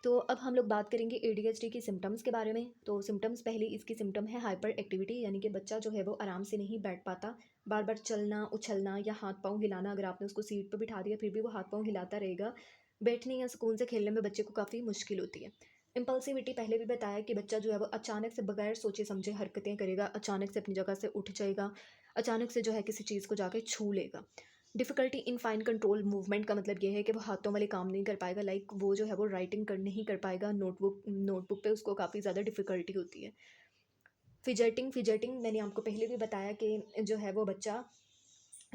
तो अब हम लोग बात करेंगे एडीएचडी की सिम्टम्स के बारे में। तो सिम्टम्स, पहली इसकी सिम्टम है हाइपर एक्टिविटी, यानी कि बच्चा जो है वो आराम से नहीं बैठ पाता, बार बार चलना, उछलना या हाथ पाँव हिलाना। अगर आपने उसको सीट पर बिठा दिया फिर भी वो हाथ पाँव हिलाता रहेगा। बैठने या सुकून से खेलने में बच्चे को काफ़ी मुश्किल होती है। इम्पल्सिविटी, पहले भी बताया कि बच्चा जो है वो अचानक से बगैर सोचे समझे हरकतें करेगा, अचानक से अपनी जगह से उठ जाएगा, अचानक से जो है किसी चीज़ को जाके छू लेगा। Difficulty in fine control movement का मतलब ये है कि वो हाथों वाले काम नहीं कर पाएगा, लाइक वो जो है वो राइटिंग कर नहीं कर पाएगा, नोटबुक पे उसको काफ़ी ज़्यादा डिफ़िकल्टी होती है। फिजटिंग मैंने आपको पहले भी बताया कि जो है वो बच्चा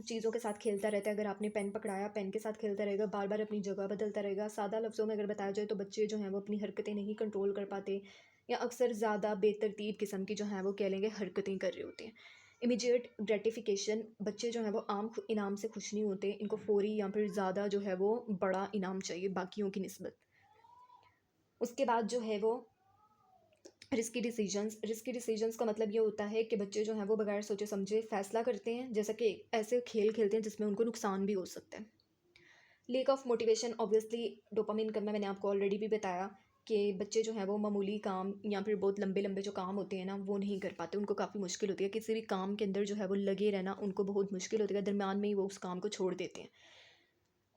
चीज़ों के साथ खेलता रहता है। अगर आपने पेन पकड़ाया, पेन के साथ खेलता रहेगा, बार बार अपनी जगह बदलता रहेगा। सादा लफ्ज़ों में अगर बताया जाए तो बच्चे जो हैं वो अपनी हरकतें नहीं कंट्रोल कर पाते, या अक्सर ज़्यादा बेतरतीब किस्म की जो हैं वो कह लेंगे हरकतें कर रहे होते हैं। इमीडिएट ग्रेटिफिकेशन, बच्चे जो हैं वो आम इनाम से खुश नहीं होते, इनको फौरी या फिर ज़्यादा जो है वो बड़ा इनाम चाहिए बाकियों की निस्बत। उसके बाद जो है वो रिस्की डिसीजंस का मतलब ये होता है कि बच्चे जो हैं वो बगैर सोचे समझे फ़ैसला करते हैं, जैसा कि ऐसे खेल खेलते हैं जिसमें उनको नुकसान भी हो सकता है। Lake of motivation, obviously dopamine करना मैंने आपको ऑलरेडी भी बताया कि बच्चे जो हैं वो मामूली काम या फिर बहुत लंबे लंबे जो काम होते हैं ना वो नहीं कर पाते, उनको काफ़ी मुश्किल होती है। किसी भी काम के अंदर जो है वो लगे रहना उनको बहुत मुश्किल होती है, दरमियान में ही वो उस काम को छोड़ देते हैं।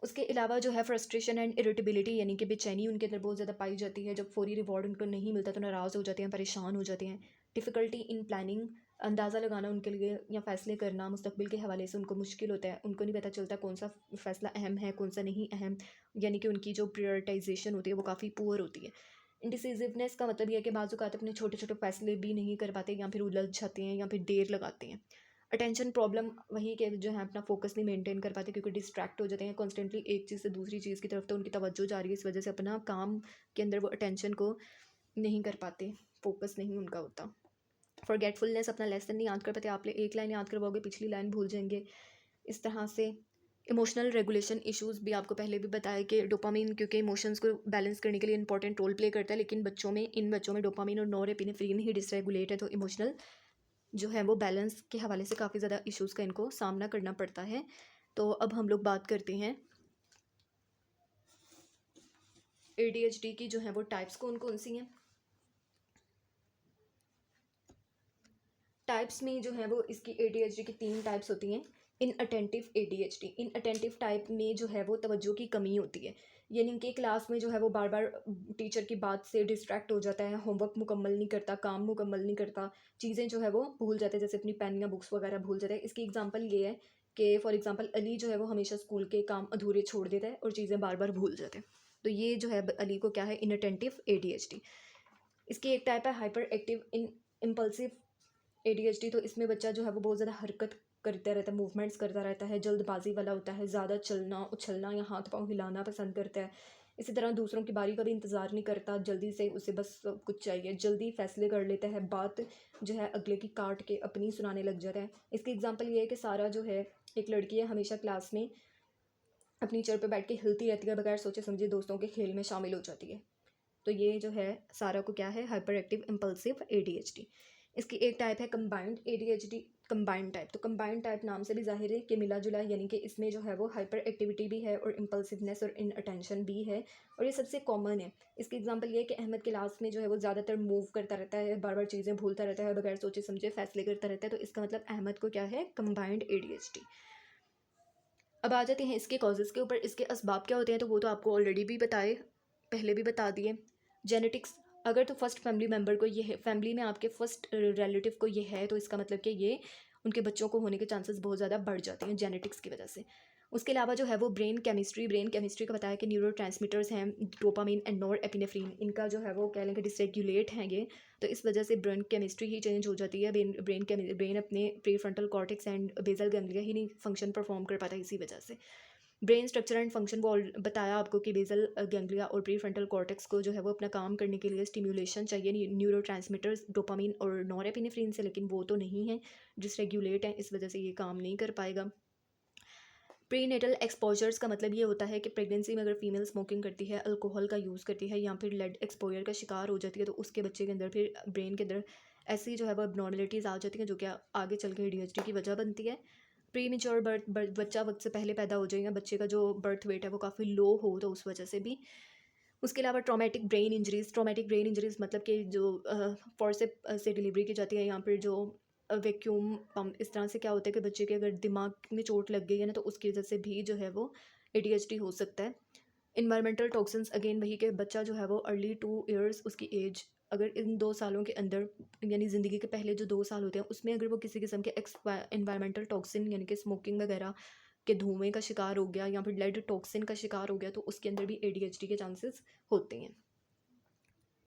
उसके अलावा जो है फ्रस्ट्रेशन एंड इरिटेबिलिटी, यानी कि बेचैनी उनके अंदर बहुत ज़्यादा पाई जाती है। जब फौरी रिवॉर्ड उनको नहीं मिलता तो नाराज़ हो जाते हैं, परेशान हो जाते हैं। डिफ़िकल्टी इन प्लानिंग, अंदाज़ा लगाना उनके लिए या फ़ैसले करना मुस्तकबिल के हवाले से उनको मुश्किल होता है। उनको नहीं पता चलता कौन सा फ़ैसला अहम है, कौन सा नहीं अहम, यानी कि उनकी जो प्रायोरिटाइजेशन होती है वो काफ़ी पुअर होती है। इंडिसिसिवनेस का मतलब ये है कि बाज़ औक़ात अपने छोटे छोटे फ़ैसले भी नहीं कर पाते, या फिर उलझ जाते हैं या फिर देर लगाते हैं। अटेंशन प्रॉब्लम, वही कि जो है अपना फोकस नहीं मेंटेन कर पाते, क्योंकि डिस्ट्रैक्ट हो जाते हैं कॉन्स्टेंटली एक चीज़ से दूसरी चीज़ की तरफ, तो उनकी तवज्जो जा रही है, इस वजह से अपना काम के अंदर वो अटेंशन को नहीं कर पाते, फोकस नहीं उनका होता। फॉरगेटफुलनेस, अपना लेसन नहीं याद कर पाते, आप एक लाइन याद करवाओगे पिछली लाइन भूल जाएंगे, इस तरह से। इमोशनल रेगुलेशन इश्यूज़ भी आपको पहले भी बताया कि डोपामिन क्योंकि इमोशंस को बैलेंस करने के लिए इंपॉर्टेंट रोल प्ले करता है, लेकिन इन बच्चों में डोपामिन और नॉरएपिनेफ्रिन ही डिसरेगुलेट है, तो इमोशनल जो है वो बैलेंस के हवाले से काफ़ी ज़्यादा इश्यूज़ का इनको सामना करना पड़ता है। तो अब हम लोग बात करते हैं एडीएचडी की जो है वो टाइप्स कौन कौन सी हैं। टाइप्स में जो है वो इसकी एडीएचडी की 3 टाइप्स होती हैं। इन अटेंटिव एडीएचडी, इन अटेंटिव टाइप में जो है वो तवज्जो की कमी होती है, यानी कि क्लास में जो है वो बार बार टीचर की बात से डिस्ट्रैक्ट हो जाता है, होमवर्क मुकम्मल नहीं करता, काम मुकम्मल नहीं करता, चीज़ें जो है वो भूल जाते हैं, जैसे अपनी पेन या बुक्स वगैरह भूल जाते हैं। इसकी एग्जांपल ये है कि फॉर एग्जांपल अली जो है वो हमेशा स्कूल के काम अधूरे छोड़ देता है और चीज़ें बार बार भूल जाते हैं। तो ये जो है अली को क्या है, इनअटेंटिव एडीएचडी। इसकी एक टाइप है hyper active in impulsive ADHD. तो इसमें बच्चा जो है वो बहुत ज़्यादा हरकत करता रहता है, मूवमेंट्स करता रहता है, जल्दबाजी वाला होता है, ज़्यादा चलना, उछलना या हाथ पाँव हिलाना पसंद करता है। इसी तरह दूसरों की बारी का भी इंतज़ार नहीं करता, जल्दी से उसे बस सब कुछ चाहिए, जल्दी फैसले कर लेता है, बात जो है अगले की काट के अपनी सुनाने लग जाता है। इसकी एग्जांपल ये है कि सारा जो है एक लड़की है, हमेशा क्लास में अपनी चेयर पर बैठ के हिलती रहती है, बगैर सोचे समझे दोस्तों के खेल में शामिल हो जाती है। तो ये जो है सारा को क्या है, हाइपर एक्टिव इम्पल्सिव एडीएचडी। इसकी एक टाइप है कंबाइंड एडीएचडी, कंबाइंड टाइप। तो कंबाइंड टाइप नाम से भी जाहिर है कि मिला जुला, यानी कि इसमें जो है वो हाइपर एक्टिविटी भी है और इम्पल्सिवनेस और इन अटेंशन भी है, और ये सबसे कॉमन है। इसकी एग्जांपल ये है कि अहमद क्लास में जो है वो ज़्यादातर मूव करता रहता है, बार बार चीज़ें भूलता रहता है, बगैर सोचे समझे फैसले करता रहता है, तो इसका मतलब अहमद को क्या है, कंबाइंड एडीएचडी। अब आ जाते हैं इसके कॉजेज़ के ऊपर। इसके असबाब क्या होते हैं तो वो तो आपको ऑलरेडी भी बताए, पहले भी बता दिए। जेनेटिक्स, अगर तो फर्स्ट फैमिली मेम्बर को ये है, फैमिली में आपके फर्स्ट रिलेटिव को ये है, तो इसका मतलब कि ये उनके बच्चों को होने के चांसेस बहुत ज़्यादा बढ़ जाते हैं जेनेटिक्स की वजह से। उसके अलावा जो है वो ब्रेन केमिस्ट्री का बताया कि न्यूरोट्रांसमीटर्स हैं डोपामिन एंड नॉर एपिनेफ्रीन, इनका जो है वो कह लें कि डिसरेगुलेट हैं ये, तो इस वजह से ब्रेन केमिस्ट्री ही चेंज हो जाती है। ब्रेन अपने prefrontal cortex and basal ganglia ही नहीं फंक्शन परफॉर्म कर पाता इसी वजह से। ब्रेन स्ट्रक्चर एंड फंक्शन, वो बताया आपको कि बेसल गैंग्लिया और प्रीफ्रंटल कॉर्टेक्स को जो है वो अपना काम करने के लिए स्टिम्युलेशन चाहिए न्यूरोट्रांसमीटर्स डोपामिन और नॉरएपिनेफ्रिन से, लेकिन वो तो नहीं है, डिसरेगुलेट है, इस वजह से ये काम नहीं कर पाएगा। प्रीनेटल एक्सपोजर्स का मतलब ये होता है कि प्रेगनेंसी में अगर फीमेल स्मोकिंग करती है, अल्कोहल का यूज़ करती है या फिर लेड एक्सपोजर का शिकार हो जाती है, तो उसके बच्चे के अंदर फिर ब्रेन के अंदर ऐसी जो है वो एबनॉर्मलिटीज़ आ जाती हैं, जो कि आगे चल के एडीएचडी की वजह बनती है। प्री मेच्योर बच्चा वक्त से पहले पैदा हो जाएगा, बच्चे का जो बर्थ वेट है वो काफ़ी लो हो, तो उस वजह से भी। उसके अलावा ट्रॉमेटिक ब्रेन इंजरीज़ मतलब कि जो फ़ोर्सेप से डिलीवरी की जाती है, यहाँ पर जो वैक्यूम पम्प, इस तरह से क्या होता है कि बच्चे के अगर दिमाग में चोट लग गई है ना, तो उसकी वजह से भी जो है वो एडीएचडी हो सकता है। इन्वायरमेंटल टॉक्सिन्स, अगेन वही कि बच्चा जो है वो अर्ली 2 ईयर्स उसकी एज, अगर इन 2 सालों के अंदर, यानी ज़िंदगी के पहले जो 2 साल होते हैं उसमें अगर वो किसी किस्म के इन्वायरमेंटल टॉक्सिन यानी कि स्मोकिंग वगैरह के धुएं का शिकार हो गया या फिर लेड टॉक्सिन का शिकार हो गया, तो उसके अंदर भी एडीएचडी के चांसेस होते हैं।